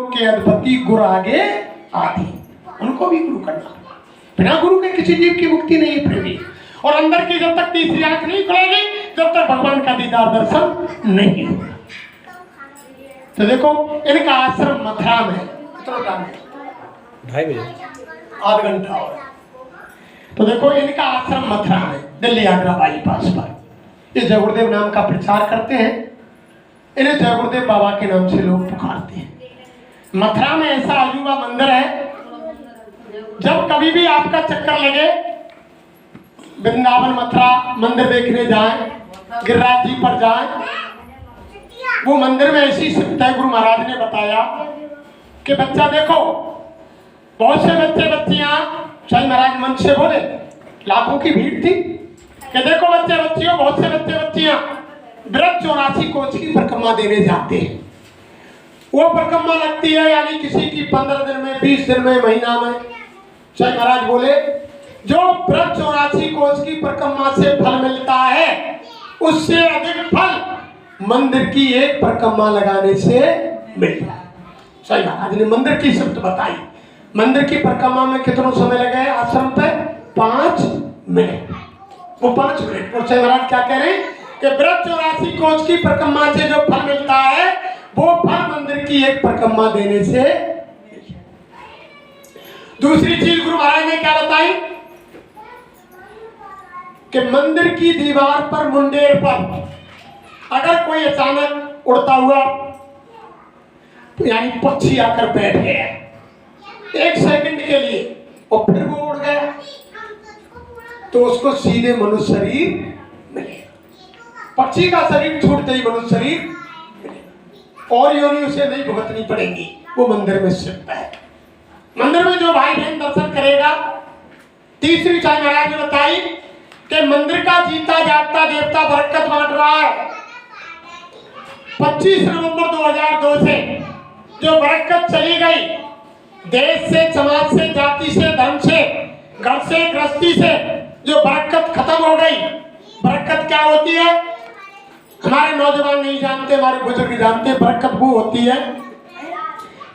लोक के अधिपति गुरु आगे आदि, उनको भी गुरु करना होगा। बिना गुरु के किसी जीव की मुक्ति नहीं है प्रेमी। और अंदर की जब तक तीसरी आंख नहीं खुलेगी जब तक भगवान का दीदार दर्शन नहीं होगा। तो देखो इनका आश्रम मथुरा में कितना टाइम है? 2:30 बजे, आधा घंटा और। तो देखो इनका आश्रम मथुरा में, दिल्ली आगरा बाईपास पर। ये जय गुरुदेव नाम का प्रचार करते हैं। इन्हें जय गुरुदेव बाबा के नाम से लोग पुकारते हैं। मथुरा में ऐसा अजूबा मंदिर है, जब कभी भी आपका चक्कर लगे वृंदावन मथुरा मंदिर देखने जाएं, गिरिराज जी पर जाएं, वो मंदिर में ऐसी सिद्धता है। गुरु महाराज ने बताया कि बच्चा देखो, बहुत से बच्चे बच्चियां, साईं महाराज मन से बोले, लाखों की भीड़ थी कि देखो बच्चे बच्चियों, बहुत से बच्चे बच्चियां व्रत 84 कोस की परिक्रमा देने जाते हैं। वो परिक्रमा लगती है, यानी किसी की 15 दिन में, 20 दिन में, महीना में। साईं महाराज बोले जो व्रत 84 कोस की परिक्रमा से फल मिलता है, उससे अधिक फल मंदिर की एक परिक्रमा लगाने से मिलता है। साईं महाराज ने मंदिर की शब्द बताई। मंदिर की परिक्रमा में कितना समय लगे आश्रम पे? 5 मिनट। वो 5 मिनट। और साईं महाराज क्या कह रहे हैं कि व्रत 84 कोस की परिक्रमा से जो फल मिलता है वो फल मंदिर की एक परिक्रमा देने से। दूसरी चीज गुरु महाराज ने क्या बताई कि मंदिर की दीवार पर, मुंडेर पर अगर कोई अचानक उड़ता हुआ यानी पक्षी आकर बैठ गया 1 सेकंड के लिए और फिर वो उड़ गया, तो उसको सीधे मनुष्य शरीर मिलेगा। पक्षी का शरीर छूटते ही मनुष्य शरीर मिलेगा और योनि उसे नहीं भुगतनी पड़ेगी। वो मंदिर में स्थित है। मंदिर में जो भाई बहन दर्शन करेगा। तीसरी साईं महाराज ने बताई कि मंदिर का जीता जागता देवता बरकत बांट रहा है। 25 नवंबर 2002 से जो बरकत चली गई, देश से, समाज से, जाति से, धर्म से, घर से, गृहस्थी से जो बरकत खत्म हो गई। बरकत क्या होती है? हमारे नौजवान नहीं जानते, हमारे बुजुर्ग जानते। बरकत वो होती है,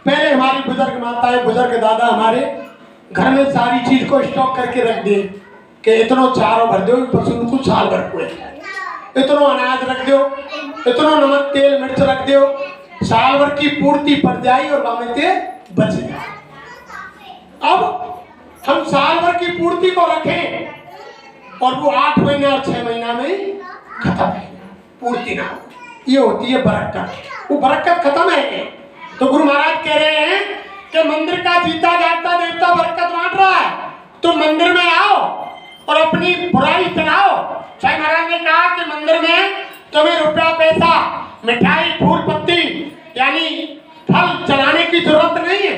पहले हमारी बुजुर्ग माताएं, बुजुर्ग दादा हमारे घर में सारी चीज को स्टॉक करके रख दिए कि इतनो चारों भर दो पशु को साल भर को, इतनो अनाज रख दो, इतनो नमक तेल मिर्च रख दो, साल भर की पूर्ति पड़ जाए और बामेते बच जाए। अब हम साल भर की पूर्ति को रखें और वो 8 महीना और 6 महीना में खत्म है, पूर्ति ना हो। ये होती है बरकत। वो बरकत खत्म है। तो गुरु महाराज कह रहे हैं कि मंदिर का जीता जागता देवता बरकत बांट रहा है, तो मंदिर में आओ और अपनी बुराई चढ़ाओ। साईं महाराज ने कहा कि मंदिर में तुम्हें रुपया पैसा, मिठाई, फूल पत्ती यानी फल चढ़ाने की जरूरत नहीं है।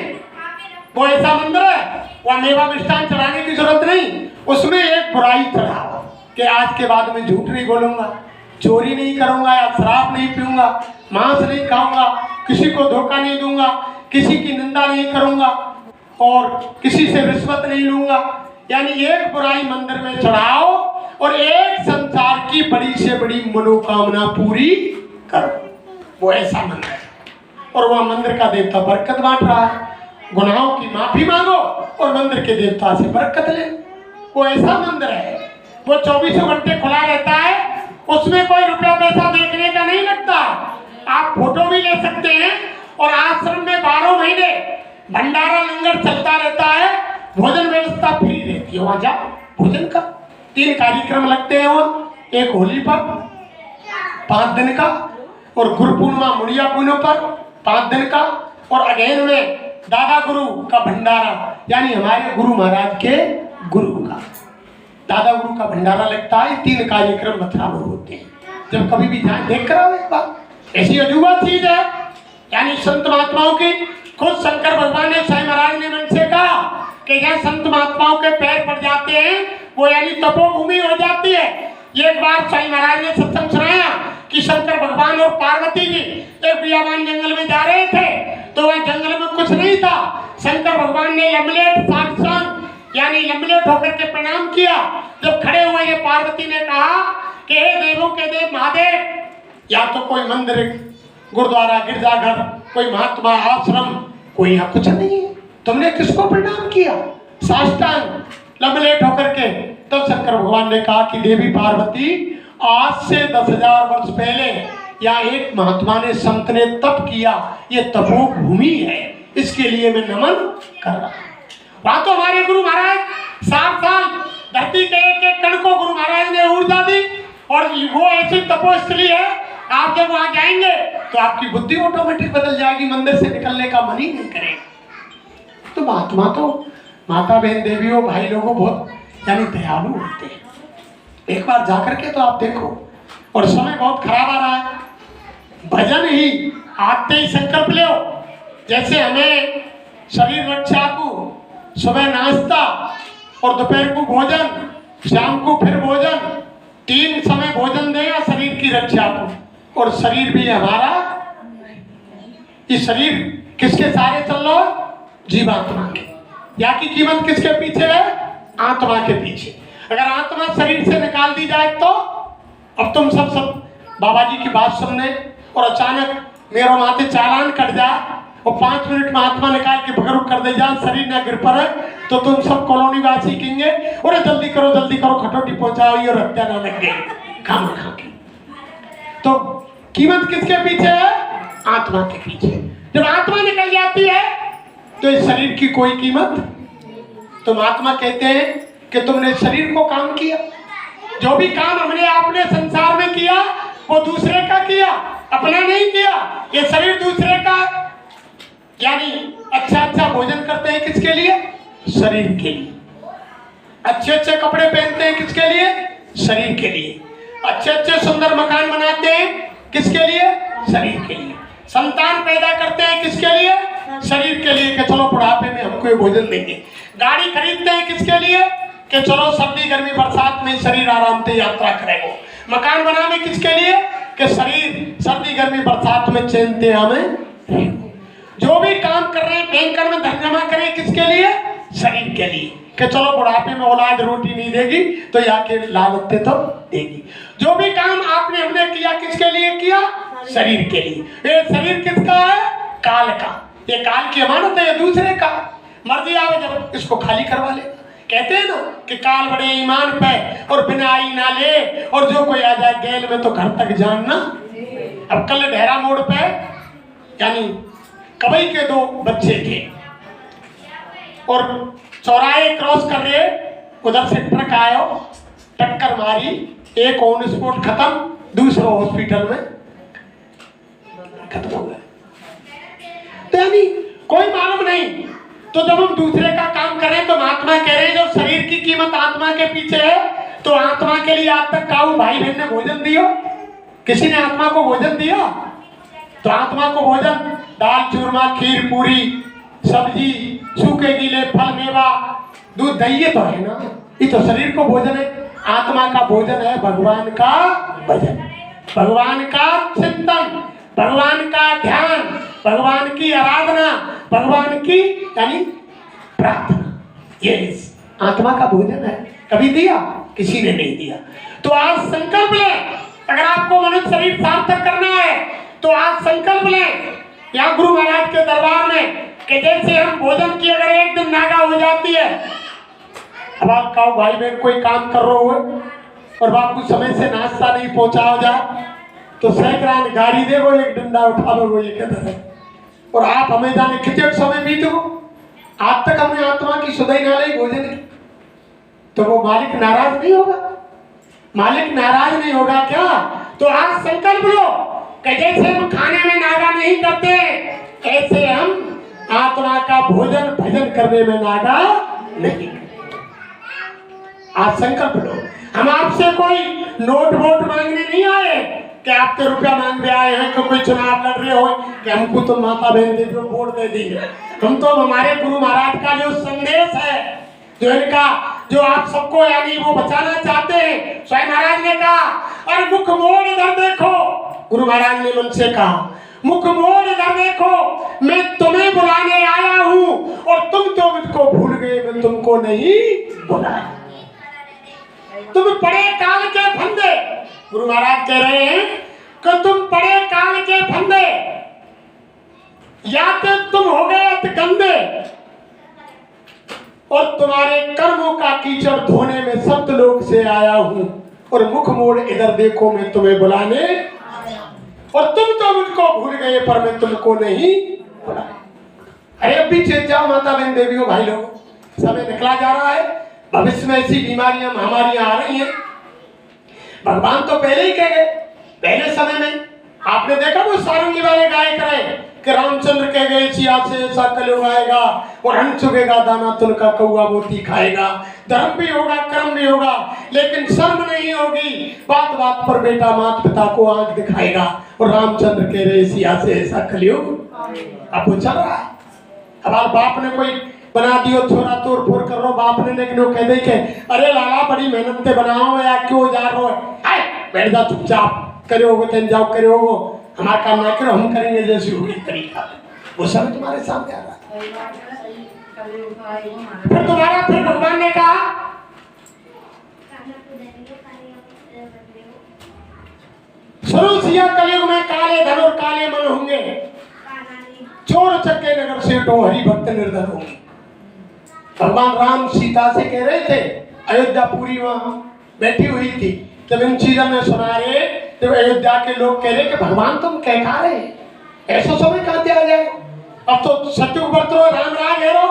वो ऐसा मंदिर है, वह मेवा मिष्ठान चढ़ाने की जरूरत नहीं। उसमें एक बुराई चढ़ाओ कि आज के बाद में झूठ नहीं बोलूंगा, चोरी नहीं करूंगा, या शराब नहीं पीऊंगा, मांस नहीं खाऊंगा, किसी को धोखा नहीं दूंगा, किसी की निंदा नहीं करूंगा और किसी से रिश्वत नहीं लूंगा। यानी एक बुराई मंदिर में चढ़ाओ और एक संसार की बड़ी से बड़ी मनोकामना पूरी करो। वो ऐसा मंदिर है और वह मंदिर का देवता बरकत बांट रहा है। गुनाहों की माफी मांगो और मंदिर के देवता से बरकत ले। वो ऐसा मंदिर है, वो 24 घंटे खुला रहता है। उसमें कोई रुपया पैसा देखने का नहीं लगता। आप फोटो भी ले सकते हैं और आश्रम में 12 महीने भंडारा लंगर चलता रहता है। भोजन व्यवस्था फ्री रहती है। वहां जाओ भोजन का 3 कार्यक्रम लगते हैं वहाँ। एक होली पर 5 दिन का और गुरु पूर्णिमा मुड़िया पूर्णिमा पर 5 दिन का और अगेन में दादा गुरु का भंडारा यानी हमारे गुरु महाराज के गुरु का दादा गुरु का भंडारा लगता है। 3 कार्यक्रम मथुरा में होते हैं। जब कभी भी जाए देख कर आओ एक बार। ऐसी अजूबा चीज है यानी संत महात्माओं की। खुद शंकर भगवान ने साईं महाराज ने मन से कहा कि यहाँ संत महात्माओं के पैर पड़ जाते हैं वो यानी तपोभूमि हो जाती है। एक बार साईं महाराज ने सत्संग सुनाया कि शंकर भगवान और पार्वती जी एक बियाबान जंगल में जा रहे थे, तो वह जंगल में कुछ नहीं था। शंकर भगवान ने लंबलेट साक्षात यानी लंबलेट होकर के प्रणाम किया। जब खड़े हुए ये पार्वती ने कहा कि हे देवों के देव महादेव, या तो कोई मंदिर, गुरुद्वारा, गिरजाघर, कोई महात्मा आश्रम कोई यहाँ कुछ नहीं है। तुमने किसको प्रणाम किया? साष्टांग लंबलेट होकर के। तब शंकर भगवान ने कहा कि देवी पार्वती, आज से 10,000 वर्ष पहले या एक महात्मा ने संत ने तप किया, ये तपोभूमि है, इसके लिए मैं नमन कर रहा हूं। वहां तो हमारे गुरु महाराज 60 साल धरती के एक एक कण को गुरु महाराज ने ऊर्जा दी, और वो ऐसी तपोस्थली है, आप जब वहां जाएंगे तो आपकी बुद्धि ऑटोमेटिक बदल जाएगी, मंदिर से निकलने का मन ही नहीं करेगा। तो महात्मा तो माता बहन देवियों भाई लोगों बहुत यानी दयालु होते हैं। एक बार जाकर के तो आप देखो। और समय बहुत खराब आ रहा है, भजन ही आते ही संकल्प लो। जैसे हमें शरीर रक्षा को सुबह नाश्ता और दोपहर को भोजन, शाम को फिर भोजन, 3 समय भोजन देगा शरीर की रक्षा को। और शरीर भी हमारा, ये शरीर किसके सहारे चल रहा है? जीवात्मा के। या की कीमत किसके पीछे है? आत्मा के पीछे। अगर आत्मा शरीर से निकाल दी जाए तो अब तुम सब बाबा जी की बात सुनने और अचानक मेरा माथे चालान कट जाए और 5 मिनट में आत्मा निकाल के भगरुक कर दे जाए, शरीर ना गिर पड़े, तो तुम सब कॉलोनी वासी कहेंगे अरे जल्दी करो खटोटी पहुंचाओ और हत्या ना लग गई खाना खा के। तो कीमत किसके पीछे है? आत्मा के पीछे। जब आत्मा निकल जाती है तो इस शरीर की कोई कीमत। तुम आत्मा कहते हैं कि तुमने शरीर को काम किया, जो भी काम हमने आपने संसार में किया वो दूसरे का किया, अपना नहीं किया। ये शरीर दूसरे का, यानी अच्छा भोजन करते हैं किसके लिए? शरीर के लिए। अच्छे कपड़े पहनते हैं किसके लिए? शरीर के लिए। अच्छे सुंदर मकान बनाते हैं किसके लिए? शरीर के लिए। संतान पैदा करते हैं किसके लिए? शरीर के लिए, कि चलो बुढ़ापे में हमको ये भोजन देंगे। गाड़ी खरीदते हैं किसके लिए? कि चलो सर्दी गर्मी बरसात में शरीर आराम से यात्रा करेगा। मकान बनाने किसके लिए? कि शरीर सर्दी गर्मी बरसात में चैन से हमें। जो भी काम कर रहे हैं, बैंकर में धन जमा करें किसके लिए? शरीर के लिए, कि चलो बुढ़ापे में औलाद रोटी नहीं देगी तो या के लालते तो देगी। जो भी काम आपने हमने किया किसके लिए किया? शरीर के लिए। ये शरीर किसका है? काल का। ये काल की अमानत है, ये दूसरे का। मर्जी आवे जब इसको खाली करवा ले। कहते हैं ना कि काल बड़े ईमान पे और बिना आई ना ले, और जो कोई आ जाए गैल में तो घर तक जानना। अब कल ढेरा मोड़ पे यानी कवई के 2 बच्चे थे और चौराहे क्रॉस कर रहे, उधर से ट्रक आयो, टक्कर मारी, एक ऑन स्पॉट खत्म, दूसरा हॉस्पिटल में खत्म हो गया। तो यानी कोई मालूम नहीं। तो जब हम दूसरे का काम करें तो महात्मा कह रहे हैं जब शरीर की कीमत आत्मा के पीछे है तो आत्मा के लिए आज तक काऊ भाई बहन ने भोजन दियो? किसी ने आत्मा को भोजन दिया? तो आत्मा को भोजन दाल चूरमा खीर पूरी सब्जी सूखे गीले फल मेवा दूध दही तो है ना, ये तो शरीर को भोजन है। आत्मा का भोजन है भगवान का भजन, भगवान का चिंतन, भगवान का ध्यान, भगवान की आराधना, भगवान की यानी प्रार्थना। ये आत्मा का भोजन है। कभी दिया? किसी ने नहीं दिया। तो आज संकल्प लें, अगर आपको मनुष्य शरीर सार्थक करना है तो आज संकल्प लें यहाँ गुरु महाराज के दरबार में कि जैसे हम भोजन की अगर एक दिन नागा हो जाती है, अब आप कहो भाई बहन कोई काम कर रहे हो और आपको समय से नाश्ता नहीं पहुंचा हो जाए तो सैकड़ान गाड़ी देगो, एक डंडा उठा लो, ये कहते हैं। और आप हमें जाने कितने समय बीतो, आज तक हमने आत्मा की सुधाई ना ली भोजन की, तो वो मालिक नाराज नहीं होगा? मालिक नाराज नहीं होगा क्या? तो आज संकल्प लो कि जैसे हम खाने में नागा नहीं करते ऐसे हम आत्मा का भोजन भजन करने में नागा नहीं। आज संकल्प लो। हम आपसे कोई नोट वोट मांगने नहीं आए कि आपके रुपया मांगने आए हैं कि कोई चुनाव लड़ रहे हो कि हमको तो माता बहन दे दो वोट दे दी। हम तो हमारे गुरु महाराज का जो संदेश है, जो इनका जो आप सबको यानी वो बचाना चाहते हैं। स्वयं महाराज ने कहा अरे मुख मोड़ इधर देखो, गुरु महाराज ने मन से कहा मुख मोड़ इधर देखो, मैं तुम्हें बुलाने आया हूँ और तुम तो मुझको भूल गए, मैं तुमको नहीं बुलाया। तुम पड़े काल के फंदे, गुरु महाराज कह रहे हैं कि तुम पड़े काल के फंदे, या तो तुम हो गए तुम्हारे कर्मों का कीचड़ धोने में सप्तलोक से आया हूं और मुख मोड़ इधर देखो मैं तुम्हें बुलाने, और तुम तो मुझको भूल गए पर मैं तुमको नहीं बुलाया। अरे अब भी चेत जाओ माता बहन देवियों भाई लोग, समय निकला जा रहा है, भविष्य में ऐसी बीमारियां महामारियां आ रही हैं। भगवान तो पहले ही कह गए, पहले समय में आपने देखा वो सारंगी वाले गायक रहे कि रामचंद्र कह गए सिया से ऐसा कलयुग आएगा और हन चुगेगा दाना तुनका कौआ मोती खाएगा। धर्म भी होगा कर्म भी होगा लेकिन शर्म नहीं होगी, बात बात पर बेटा माता पिता को आंख दिखाएगा। और रामचंद्र कह रहे सिया से ऐसा कलयुग अब वो चल रहा है। अब आप बाप ने कोई बना दियो छोरा तोड़ फोड़ कर रो, बाप ने लेकिन वो कह दे के अरे लाला बड़ी मेहनत से बनाओ या क्यों जा रहे हो, बैठ जा चुपचाप, करे होगो तेन जाओ करे होगो, हमारा काम ना करो हम करेंगे जैसी होगी तरीका। वो सब तुम्हारे सामने आ रहा है। फिर तुम्हारा फिर भगवान ने कहा सुनो सिया कलयुग में काले धन और काले मन होंगे, चोर चक्के नगर सेठ हो हरि भक्त निर्धन होंगे। भगवान राम सीता से कह रहे थे, अयोध्या पूरी वहां बैठी हुई थी, जब इन चीजों में सुना रहे जब अयोध्या के लोग कह रहे कि भगवान तुम कह खा रहे ऐसा समय कहां दिया जाए। अब तो सत्युग वर्त रो राम राज है रो,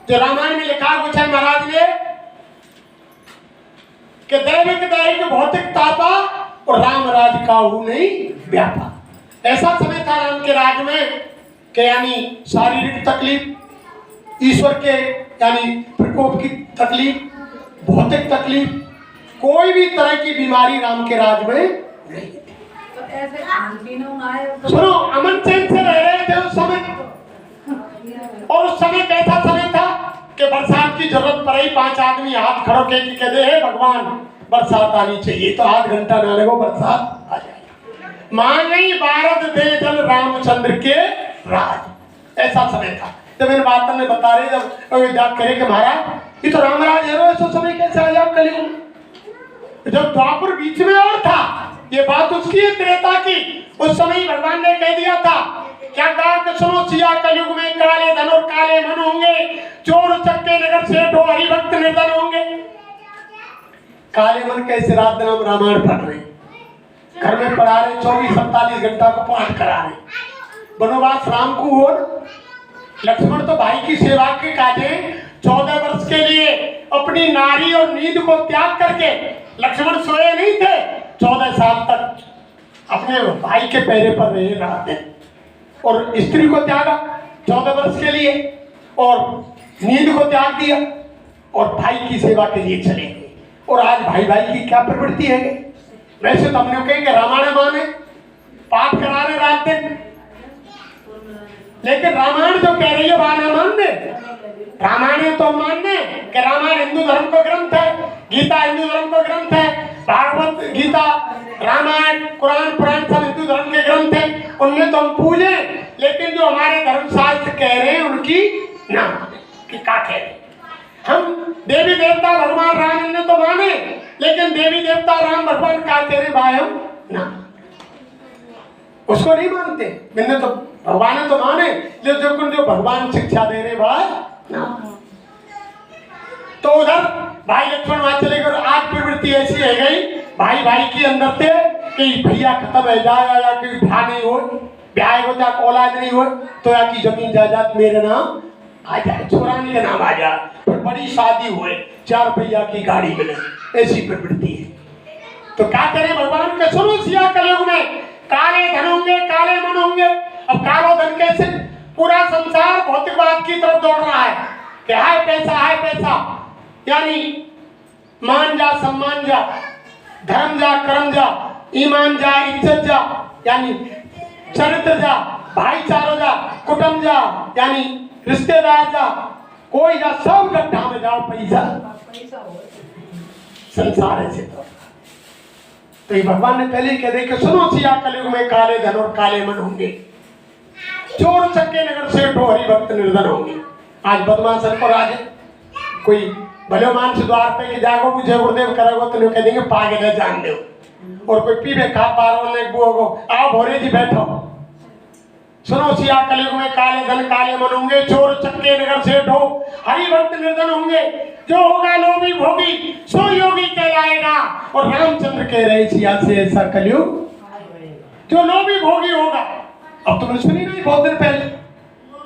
जो रामायण में लिखा गोसाई महाराज ने कि दैविक दैहिक भौतिक तापा और राम राज काहू नहीं व्यापा। ऐसा समय था राम के राज में कि यानी शारीरिक तकलीफ, ईश्वर के यानी प्रकोप की तकलीफ, भौतिक तकलीफ, कोई भी तरह की बीमारी राम के राज में नहीं थी। तो ऐसे सुनो अमन चैन से रह रहे थे उस समय। और उस समय कैसा समय था कि बरसात की जरूरत पड़ी, 5 आदमी हाथ खड़ो के कह दे हे भगवान बरसात आनी चाहिए, तो आध घंटा ना लगो बरसात आ जाएगी। मांगई भारत दे जल रामचंद्र के राज, ऐसा समय था। जब इन बातों में बता रहे जब अयोध्या करे कि महाराज ये तो रामराज है, ऐसा समय कैसे आ जाओ कलयुग। जब द्वापर बीच में और था, ये बात उसकी है त्रेता की, उस समय भगवान ने कह दिया था क्या कहा कि सुनो सिया कलयुग में काले धन और काले मन होंगे, चोर चक्के नगर सेठ हो हरि भक्त निर्धन होंगे। काले मन कैसे रात दिन हम रामायण पढ़ रहे, घर में पढ़ा रहे, 24-47 घंटा को पाठ करा रहे। वनवास राम को हो, लक्ष्मण तो भाई की सेवा के काजे 14 वर्ष के लिए अपनी नारी और नींद को त्याग करके लक्ष्मण सोए नहीं थे, 14 साल तक अपने भाई के पैरे पर रहे रात दिन। और स्त्री को त्यागा 14 वर्ष के लिए और नींद को त्याग दिया और भाई की सेवा के लिए चले गए। और आज भाई भाई की क्या प्रवृत्ति है। वैसे तो हमने कहेंगे रामायण माने, पाठ करा रहे रात दिन, लेकिन रामायण जो कह रही है वह ना मानने। रामायण तो मानने कि रामायण हिंदू धर्म का ग्रंथ है, गीता हिंदू धर्म का ग्रंथ है, भागवत गीता रामायण कुरान पुराण सब हिंदू धर्म के ग्रंथ हैं, उनमें तो हम पूजे, लेकिन जो हमारे धर्मशास्त्र कह रहे हैं उनकी ना कि क्या कह रहे। हम देवी देवता भगवान राम ने तो माने, लेकिन देवी देवता राम भगवान का कह रहे भाई हम ना, उसको नहीं मानते। मैंने तो भगवान ने तो माने, लेकिन जो भगवान शिक्षा दे रहे भाई ना। तो उधर भाई लक्ष्मण वहां चले गए। आज प्रवृत्ति ऐसी है गई भाई भाई के अंदर से कि भैया खत्म है जाए या कि ब्याह नहीं हो, ब्याह हो जाए औलाद नहीं हो तो या की जमीन जायदाद मेरे नाम आ जाए, छोरानी के नाम आ जाए, फिर बड़ी शादी हुए, 4 भैया की गाड़ी मिले, ऐसी प्रवृत्ति है। तो क्या करें भगवान के सुनो सिया कलयुग में काले धन होंगे काले मन होंगे। अब कालो धन कैसे, पूरा संसार भौतिकवाद की तरफ दौड़ रहा है कि हाय पैसा, यानी मान जा सम्मान जा, धर्म जा कर्म जा, ईमान जा इज्जत जा, यानी चरित्र जा, भाईचारा जा, कुटुंब जा, यानी रिश्तेदार जा, कोई जा, सब गड्ढा में जाओ पैसा संसार ऐसे तो ये भगवान ने पहले कह दे कि सुनो सिया कलयुग में काले धन और काले मन होंगे, चोर चक्के नगर सेठ हो हरि भक्त निर्धन होंगे। आज बदमाश पर आज कोई भले मान से द्वार पे कि जागो मुझे गुरुदेव करोगे तो कह देंगे पागल है जान दो। और कोई पीवे खा पा रहा बुआ को आओ भोरे जी बैठो, सुनो सिया कलयुग में काले धन काले मन होंगे, चोर चक्के नगर से ढो, हरि भक्त निर्धन होंगे। जो होगा लोभी भोगी सो योगी कहलाएगा। और रामचंद्र कह रहे सिया से ऐसा कलयुग जो लोभी भोगी होगा। अब तुमने सुनी नहीं बहुत दिन पहले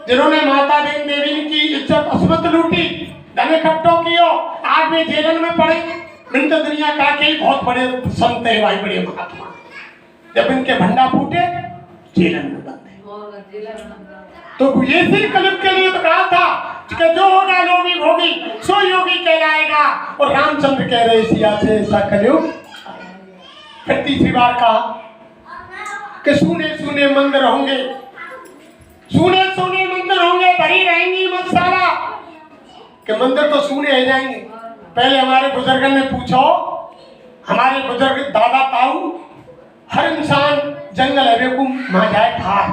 जिन्होंने माता बहन देवी की इज्जत असमत लूटी, धन इकट्ठो कियो, आज वे जेलन में पड़े। इन तो दुनिया का के बहुत बड़े संत है भाई, बड़े महात्मा। जब इनके भंडा फूटे जेलन में बंद है। तो ये सी कलयुग के लिए तो कहा था कि जो होगा लोभी भोगी सो योगी कहलाएगा। और रामचंद्र कह रहे सिया से ऐसा कलयुग। फिर तीसरी बार कहा कि सूने सूने मंदिर होंगे, सूने सूने मंदिर होंगे, भरी रहेंगी मसाला। कि मंदिर तो सूने हो जाएंगे। पहले हमारे बुजुर्गों ने पूछो, हमारे बुजुर्ग दादा ताऊ, हर इंसान जंगल है बेकूम वहां जाए खार,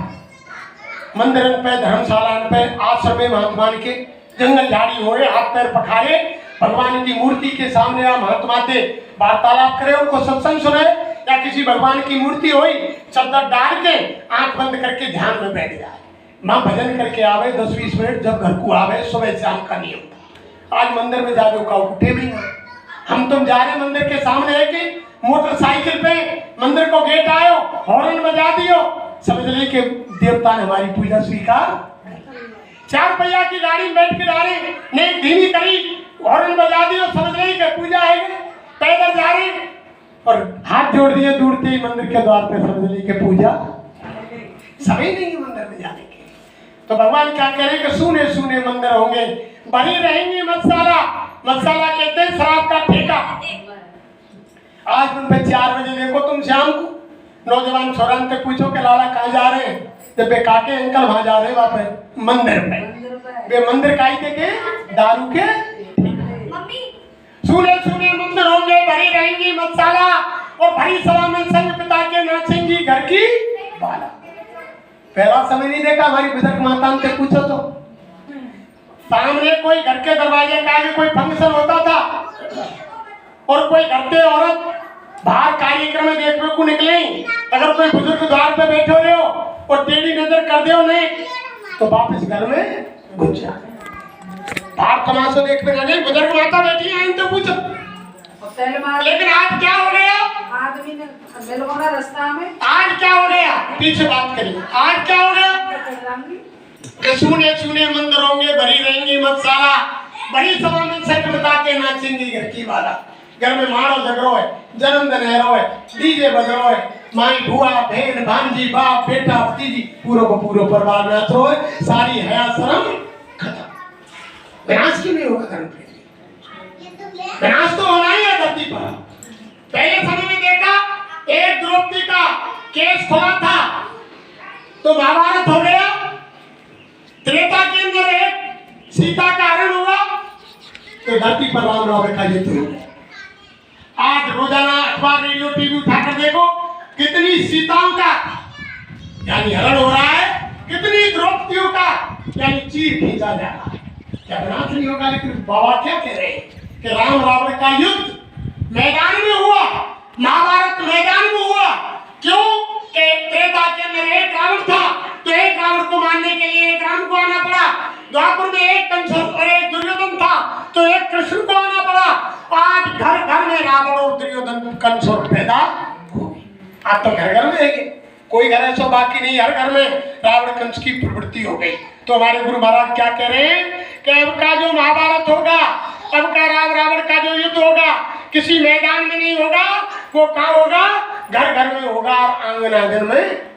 मंदिर पे धर्मशाला पे आश्रम महात्मान के जंगल झाड़ी होए, हाथ पैर पखारे, भगवान की मूर्ति के सामने या महात्मा से वार्तालाप करे, उनको सत्संग सुने, या किसी भगवान की मूर्ति हुई चद्दर डाल के आंख बंद करके ध्यान में बैठ जाए, माँ भजन करके आवे 10-20 मिनट, जब घर को आवे सुबह शाम का नियम था। आज मंदिर में जाके का उठे भी नहीं। हम तुम जा रहे मंदिर के सामने है कि मोटरसाइकिल पे मंदिर को गेट आयो, हॉर्न बजा दियो, समझ ले कि देवता ने हमारी पूजा स्वीकार। 4 पहिया की गाड़ी में बैठ के जा रहे ने धीमी करी, हॉर्न बजा दियो, समझ ले कि पूजा है। पैदल जा रहे और हाथ जोड़ दिए दूरते ही मंदिर के द्वार पे, समझ ली कि पूजा समय नहीं है मंदिर में जाने के। तो भगवान क्या कह रहे हैं कि सूने सूने मंदिर होंगे, भरी रहेंगी मसाला। मसाला कहते हैं शराब का ठेका। आज उन पे 4 बजे देखो तुम शाम को नौजवान छोरान से पूछो कि लाला कहाँ जा रहे हैं, जब बे काके अंकल वहां जा रहे हैं, वहां पे मंदिर पे बे मंदिर काई के दारू के। सूने सूने मंदिर होंगे, भरी रहेंगी मसाला। और भरी सभा में संग पिता के नाचेंगी घर की बाला। पहला समय नहीं देखा हमारी बुजुर्ग माता से पूछो तो, सामने कोई घर के दरवाजे का आगे कोई फंक्शन होता था और कोई घर के औरत बाहर कार्यक्रम में देखने को निकले, अगर कोई बुजुर्ग द्वार पे बैठे रहे हो और टेढ़ी नजर कर दे नहीं तो वापस घर में घुस जाए। बाहर तमाशा देखने लगे, बुजुर्ग माता बैठी है इनसे पूछो। लेकिन आज क्या हो गया, आदमी ने रास्ता में आज क्या हो गया, पीछे बात करिए, आज क्या हो गया कि सूने सूने मंदिर होंगे, भरी रहेंगी मसाला। बड़ी सभा में संग बता के नाचेंगी घर की वाला। घर में मारो झगड़ो है, जन्मदिन है, डीजे बज रहा है, माई बुआ बहन भांजी बाप बेटा भतीजी पूरा को पूरा परिवार नाच रहा है, सारी हया शर्म खत्म। विनाश क्यों नहीं होगा धर्म पे? विनाश तो होना ही है धरती पर। पहले समय में देखा एक द्रौपदी का केस खोला था तो महाभारत हो गया। त्रेता के अंदर एक सीता का हरण हुआ तो धरती पर राम रावण का युद्ध हो गया। आज रोजाना अखबार रेडियो टीवी उठाकर देखो कितनी सीताओं का यानी हरण हो रहा है, कितनी द्रौपदियों का यानी चीर खींचा जा रहा है। क्या विनाश नहीं होगा? लेकिन बाबा क्या कह रहे हैं कि राम रावण का युद्ध मैदान में हुआ, महाभारत मैदान में हुआ। क्यों? कि त्रेता के अंदर एक रावण था तो एक रावण को मारने के लिए एक राम को आना पड़ा। द्वापर में एक कंस और एक दुर्योधन था तो एक कृष्ण को आना पड़ा। आज घर घर में रावण और दुर्योधन कंस पैदा हो गए। आप तो घर घर में देखे, कोई घर ऐसा बाकी नहीं, हर घर में रावण कंस की प्रवृत्ति हो गई। तो हमारे गुरु महाराज क्या कह रहे हैं कि अब का जो महाभारत होगा, अब का राम रावण का जो युद्ध होगा किसी मैदान में नहीं होगा, वो कहाँ होगा? घर घर में होगा, आंगन आंगन में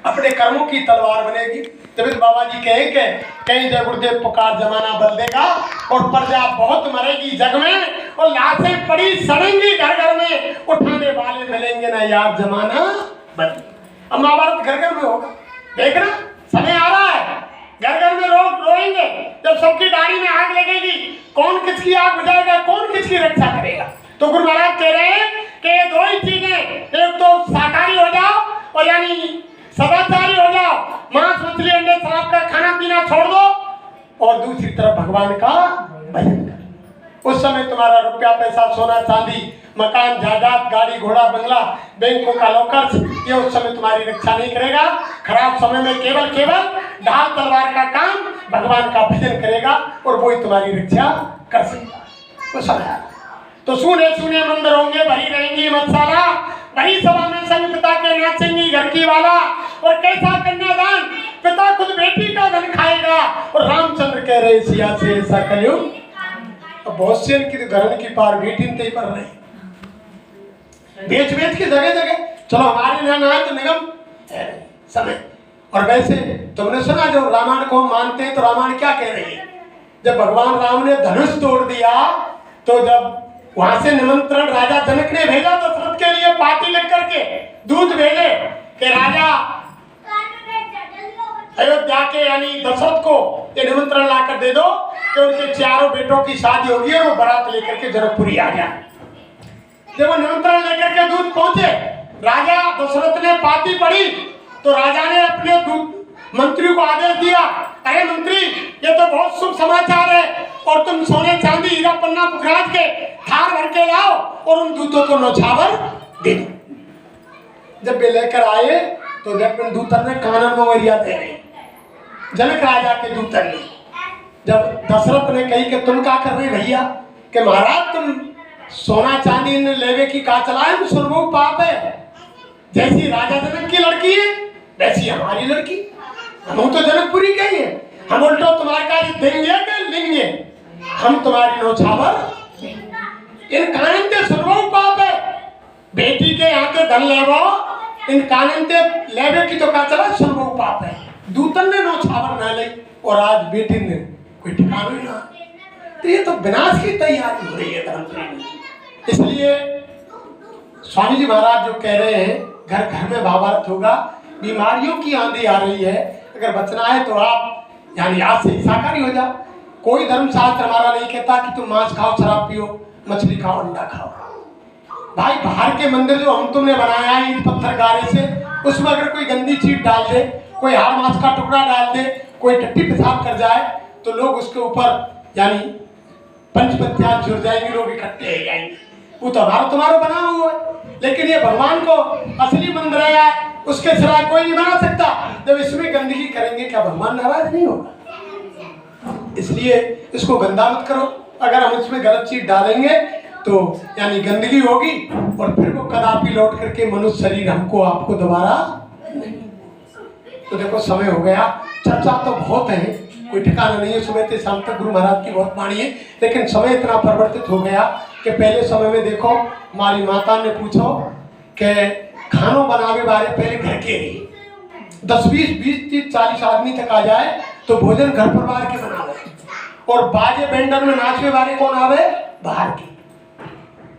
अपने कर्मों की तलवार बनेगी। तभी तो बाबा जी कहे कि कहीं जय गुरुदेव पुकार जमाना बदल देगा और प्रजा बहुत मरेगी जग में और लाशें पड़ी सड़ेंगी घर घर में, उठाने वाले मिलेंगे ना यार, जमाना बदल। अब महाभारत घर घर में होगा। देखना समय आ रहा है, घर घर में लोग रोएंगे जब सबकी दाढ़ी में आग लगेगी। कौन किसकी आग बुझाएगा, कौन किसकी रक्षा करेगा? तो गुरु महाराज कह रहे हैं कि ये दो ही चीजें, एक तो शाकाहारी हो जाओ और यानी सदाचारी हो जाओ, मांस मछली अंडे शराब का खाना पीना छोड़ दो, और दूसरी तरफ भगवान का भजन करो। उस समय तुम्हारा रुपया पैसा सोना चांदी मकान जायदाद गाड़ी घोड़ा बंगला बैंकों का लॉकर, ये उस समय तुम्हारी रक्षा नहीं करेगा। खराब समय में केवल ढाल तलवार का काम भगवान का भजन करेगा और वो ही तुम्हारी रक्षा कर सकता। तो समझा। तो सुने सुने मंदिर होंगे, भरी रहेंगी मधुशाला, वही सभा में संग पिता के नाचेंगी घर की वाला। और कैसा कन्यादान, पिता खुद बेटी का धन खाएगा। और रामचंद्र कह रहे सिया से ऐसा कलयुग। बहुत से इनकी धर्म की पार बेटी नहीं पढ़ रही, बेच बेच के जगह जगह। चलो हमारे यहाँ ना है तो निगम समय। और वैसे तुमने सुना जो रामायण को हम मानते हैं, तो रामायण क्या कह रही है? जब भगवान राम ने धनुष तोड़ दिया, तो जब वहां से निमंत्रण राजा जनक ने भेजा दशरथ के लिए पार्टी लिख करके दूध भेजे कि राजा अयोध्या के यानी दशरथ को ये निमंत्रण लाकर दे दो कि उनके चारों बेटों की शादी होगी और वो बारात लेकर के जनकपुरी आ जाए। जब वो निमंत्रण लेकर के दूध पहुंचे, राजा दशरथ ने पाती पड़ी, तो राजा ने अपने मंत्री को आदेश दिया, अरे मंत्री ये तो बहुत शुभ समाचार है, और तुम सोने चांदी हीरा पन्ना पुखराज के थार भर के लाओ और उन दूतों को नौछावर दे दो। जब वे लेकर आए तो जब दूतन ने कानन में वरिया दे रहे, जनक राजा के दूतन ने। जब दशरथ ने कही कि तुम क्या कर रहे भैया, कि महाराज तुम सोना चांदी ने लेवे की का चलाए, सुनवो पाप है। जैसी राजा जनक की लड़की है वैसी हमारी लड़की, हम तो जनकपुरी के ही है, हम उल्टो तुम्हारे का देंगे कि लेंगे, हम तुम्हारी नौछावर। इन कानन ते सुनवो पाप है। बेटी के यहाँ के धन लेवो, इन कानन ते लेवे की तो का चला सुनवो पाप है। दूतन ने नौछावर ना ली और आज बेटी ने कोई ठिकाना ना। तो ये तो विनाश की तैयारी हो रही है धर्म में। इसलिए स्वामी जी महाराज जो कह रहे हैं घर घर में भावार्थ होगा, बीमारियों की आंधी आ रही है, अगर बचना है तो आप यानी आज से शाकाहारी हो जाओ। कोई धर्मशास्त्र हमारा नहीं कहता कि तुम मांस खाओ, शराब पियो, मछली खाओ, अंडा खाओ। भाई बाहर के मंदिर जो हम तुमने बनाया है इन पत्थर गारे से, उसमें अगर कोई गंदी चीज डाल दे, कोई हाड़ मांस का टुकड़ा डाल दे, कोई टट्टी पेशाब कर जाए, तो लोग उसके ऊपर यानी पंचपत्तियां जुड़ जाएंगे, लोग इकट्ठे हो जाएंगे। वो तो हमारा तुम्हारा बना हुआ है, लेकिन ये भगवान को असली मंदिर है, उसके सिवाय कोई नहीं बना सकता। जब इसमें गंदगी करेंगे क्या भगवान नाराज नहीं होगा? इसलिए इसको गंदा मत करो। अगर हम इसमें गलत चीज डालेंगे तो यानी गंदगी होगी और फिर वो कदापि लौट करके मनुष्य शरीर हमको आपको दोबारा नहीं। तो देखो समय हो गया, चर्चा तो बहुत है, कोई ठिकाना नहीं है। सुबह से शाम तक गुरु महाराज की बहुत वाणी है, लेकिन समय इतना परिवर्तित हो गया कि पहले समय में देखो हमारी माता ने पूछो कि खानों बनावे बारे पहले घर के लिए 10, 20, 30, 40 आदमी तक आ जाए तो भोजन घर परिवार के बनावे, और बाजे बेंडर में नाचवे बारे कौन आवे? बाहर के।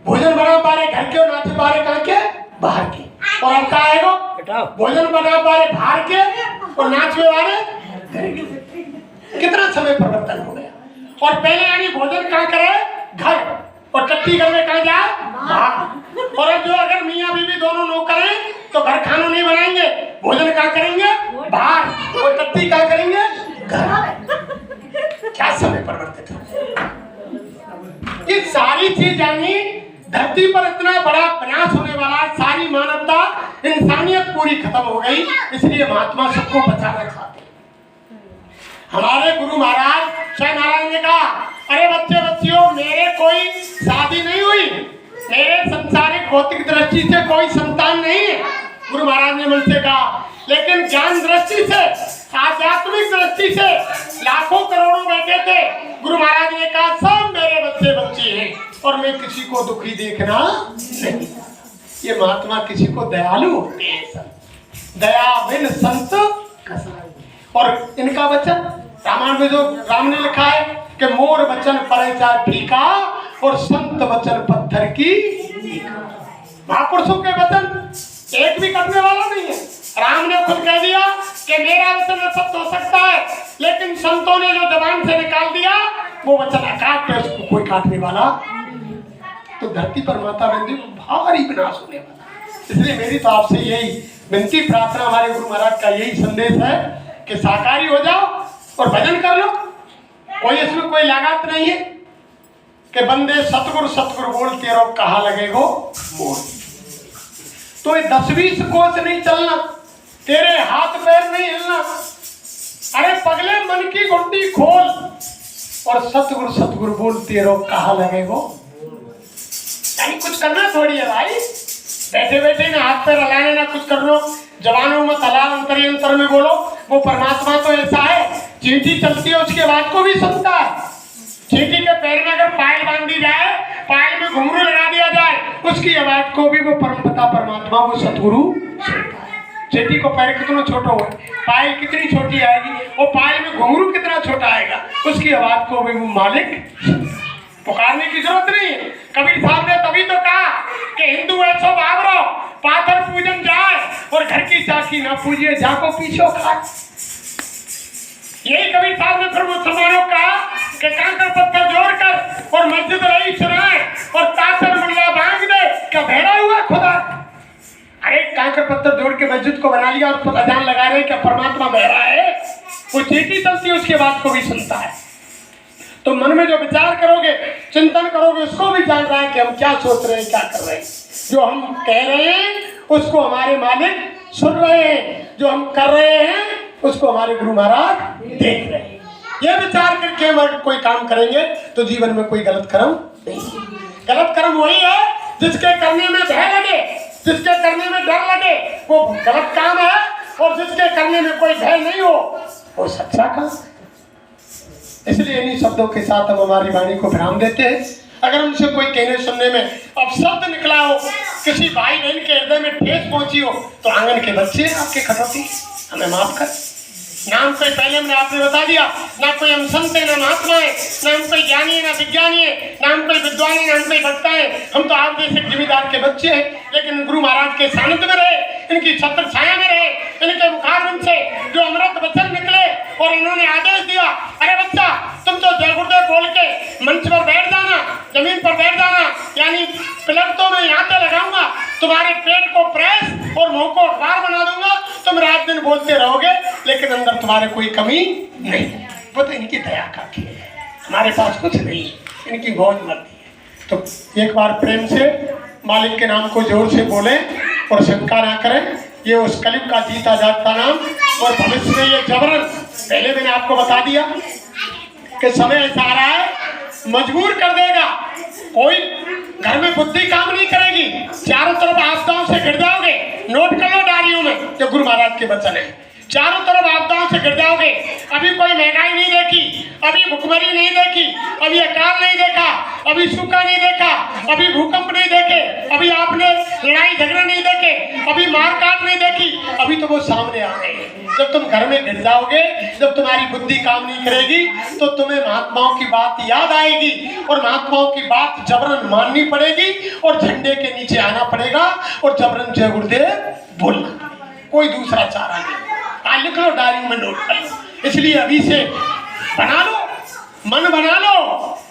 भोजन बना पारे घर के और नाचे पारे कहाँ के? बाहर के। और अब क्या आएगा? भोजन बना पारे बाहर के और नाचवे वाले घर के। कितना समय परिवर्तन हो गया। और पहले यानी भोजन कहाँ करे? घर, और टट्टी घर में कहाँ जाए? बाहर। और अब जो अगर मियाँ बीवी दोनों नो करें तो घर खाना नहीं बनाएंगे, भोजन कहाँ करेंगे? बाहर, और टट्टी कहाँ करेंगे? घर। क्या समय परिवर्तित हो। ये सारी चीज यानी धरती पर इतना बड़ा विनाश होने वाला है, सारी मानवता इंसानियत पूरी खत्म हो गई। इसलिए महात्मा सबको बचाना चाहते। हमारे गुरु महाराज स्वयं महाराज ने कहा, अरे बच्चे बच्चियों मेरे कोई शादी नहीं हुई, मेरे संसारिक भौतिक दृष्टि से कोई संतान नहीं है। गुरु महाराज ने मुझसे कहा, लेकिन ज्ञान दृष्टि से, आध्यात्मिक दृष्टि से लाखों करोड़ों बैठे थे। गुरु महाराज ने कहा सब मेरे बच्चे बच्ची हैं और मैं किसी को दुखी देखना नहीं। ये महात्मा किसी को दयालु होते हैं सब, दया बिन संत कसाई। और इनका वचन रामायण में जो राम ने लिखा है कि मोर वचन परे फीका और संत वचन पत्थर की। महापुरुषों के वचन एक भी कटने वाला नहीं है। राम ने खुद कह दिया कि मेरा वचन सत्य हो सकता है, लेकिन संतों ने जो जबान से निकाल दिया वो वचन अकाट है, उसको कोई काटने वाला। तो धरती पर माता बहन भारी विनाश होने वाला। इसलिए मेरी तो आपसे यही विनती प्रार्थना, हमारे गुरु महाराज का यही संदेश है कि शाकाहारी हो जाओ और भजन कर लो। कोई इसमें कोई लागत नहीं है। कि बंदे सतगुरु सतगुरु बोलते रहो, कहाँ लगेगो मोड़। तो ये 10-20 कोस नहीं चलना, तेरे हाथ पैर नहीं हिलना। अरे पगले मन की गुंडी खोल और सतगुरु सतगुरु बोलते रहो, कहाँ लगेगो। यानी कुछ करना थोड़ी है भाई, बैठे बैठे ना हाथ पैर हिलाने ना कुछ कर लो, जवानों में तलाल अंतर अंतर में बोलो। वो परमात्मा तो ऐसा है, चींटी चलती है उसकी आवाज को भी सुनता है। चींटी के पैर में अगर पायल बांध दी जाए, पायल में घुंघरू लगा दिया जाए, उसकी आवाज को भी वो परमपिता परमात्मा वो सतगुरु सुनता है। चींटी को पैर कितना छोटा हो, पायल कितनी छोटी आएगी, वो पायल में घुंघरू कितना छोटा आएगा, उसकी आवाज को भी वो मालिक पुकारने की जरूरत नहीं है। कबीर साहब ने तभी तो कहा कि हिंदू ऐसो बाबरो पाथर पूजन जाए और घर की चाकी ना पूजिए, जाको पीछो खाए। यही कबीर साहब ने फिर मुसलमानों कहा कि कांकर पत्थर जोड़कर और मस्जिद रही सुनाए और तासर मुल्ला बांध दे, क्या बहरा हुआ खुदा। अरे कांकर पत्थर जोड़ के मस्जिद को बना लिया और खुद अजान लगा रहे, क्या परमात्मा बहरा है। वो चींटी चलती है उसके बात को भी सुनता है। तो मन में जो विचार करोगे, चिंतन करोगे, उसको भी जान रहा है कि हम क्या सोच रहे हैं, क्या कर रहे हैं। जो हम कह रहे हैं उसको हमारे मालिक सुन रहे हैं, जो हम कर रहे हैं उसको हमारे गुरु महाराज देख रहे हैं। ये विचार करके अगर कोई काम करेंगे तो जीवन में कोई गलत कर्म नहीं। गलत कर्म वही है जिसके करने में भय लगे, जिसके करने में डर लगे, वो गलत काम है। और जिसके करने में कोई भय नहीं हो, वो सच्चा काम। इसलिए इन्हीं शब्दों के साथ हम हमारी वाणी को विराम देते हैं। अगर हमसे कोई कहने सुनने में अब शब्द निकला हो, किसी भाई बहन के हृदय में ठेस पहुंची हो, तो आंगन के बच्चे आपके खटौती, हमें माफ कर। नाम कोई पहले हमने आपने बता दिया, ना कोई हम संत है, ना महात्मा है, ना हम कोई ज्ञानी है, ना विज्ञानी है, ना हम कोई विद्वान है, ना हम कोई भक्त है। हम तो आप जैसे जिम्मेदार के बच्चे हैं, लेकिन गुरु महाराज के सानिध्य में रहे, इनकी छत्र छाया में रहे, इनके मुखारविंद से जो अमृत वचन निकले और इन्होंने आदेश दिया, अरे बच्चा तुम तो जय गुरुदेव बोल के मंच पर बैठ जाना, जमीन पर बैठ जाना, यानी पिलर तो मैं यहाँ पे लगाऊंगा, तुम्हारे पेट को प्रेस और मुंह को अखबार बना दूंगा, तुम रात दिन बोलते रहोगे, लेकिन अंदर तुम्हारे कोई कमी नहीं। वो तो इनकी दया का खेल है, हमारे पास कुछ नहीं, इनकी मौज मर्जी है। तो एक बार प्रेम से मालिक के नाम को जोर से बोले और शंका ना करें। ये उस कलियुग का जीता जागता नाम, और भविष्य में ये जबरन, पहले मैंने आपको बता दिया कि समय ऐसा आ रहा है मजबूर कर देगा। कोई घर में बुद्धि काम नहीं करेगी, चारों तरफ आपदाओं से गिर जाओगे। नोट कर लो डायरियों में, जो गुरु महाराज के वचन है, चारों तरफ आपदाओं से गिर जाओगे। अभी कोई महंगाई नहीं देखी, अभी भुखमरी नहीं देखी, अभी अकाल नहीं देखा, अभी सूखा नहीं देखा, अभी भूकंप नहीं देखे, अभी आपने लड़ाई झगड़ा नहीं देखे, अभी मारकाट नहीं देखी, अभी तो वो सामने आ गए। जब तुम घर में गिर जाओगे, जब तुम्हारी बुद्धि काम नहीं करेगी, तो तुम्हें महात्माओं की बात याद आएगी और महात्माओं की बात जबरन माननी पड़ेगी और झंडे के नीचे आना पड़ेगा और जबरन जय गुरुदेव बोलना, कोई दूसरा चारा नहीं। लिख लो डायरी में, नोट कर लो। इसलिए अभी से बना लो, मन बना लो।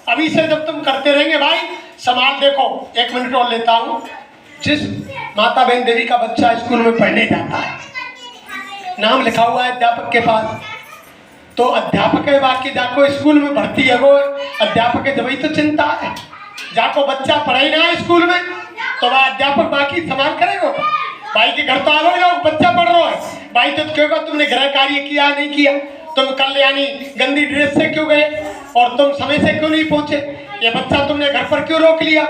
अभी से जब तुम करते रहेंगे भाई, संभाल। देखो 1 मिनट और लेता हूँ। जिस माता बहन देवी का बच्चा स्कूल में पढ़ने जाता है, नाम लिखा हुआ है अध्यापक के पास, तो अध्यापक है बाकी जाको स्कूल में भर्ती है, वो अध्यापक है, जब तो चिंता है। जाको बच्चा पढ़े ना है स्कूल में, तो वह अध्यापक बाकी संभाल करेगा। भाई के घर तो आ जाओ, बच्चा पढ़ रहा है, भाई तो क्यों तुमने गृह कार्य किया नहीं किया, तुम कल यानी गंदी ड्रेस से क्यों गए और तुम समय से क्यों नहीं पहुंचे, ये बच्चा तुमने घर पर क्यों रोक लिया,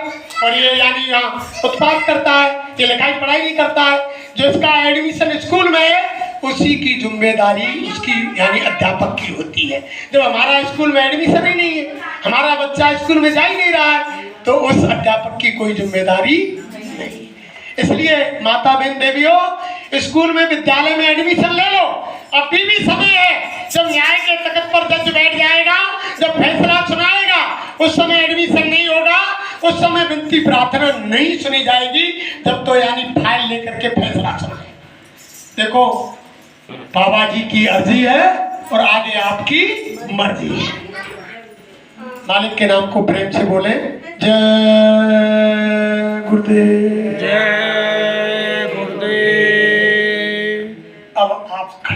और ये यानी यहाँ उत्पाद करता है, ये लिखाई पढ़ाई नहीं करता है। जो इसका एडमिशन स्कूल में है, उसी की जिम्मेदारी उसकी यानी अध्यापक की होती है। जब हमारा स्कूल में एडमिशन ही नहीं है, हमारा बच्चा स्कूल में जा ही नहीं रहा है, तो उस अध्यापक की कोई जिम्मेदारी नहीं। इसलिए माता बहन देवियों, स्कूल में विद्यालय में एडमिशन ले लो, अभी भी समय है। जब न्याय के तख्त पर जज बैठ जाएगा, जब फैसला सुनाएगा, उस समय एडमिशन नहीं होगा, उस समय विनती प्रार्थना नहीं सुनी जाएगी, जब तो यानी फाइल लेकर के फैसला सुनाए। देखो बाबा जी की अर्जी है और आगे आपकी मर्जी है। मालिक के नाम को प्रेम से बोले, जय गुरुदेव। जय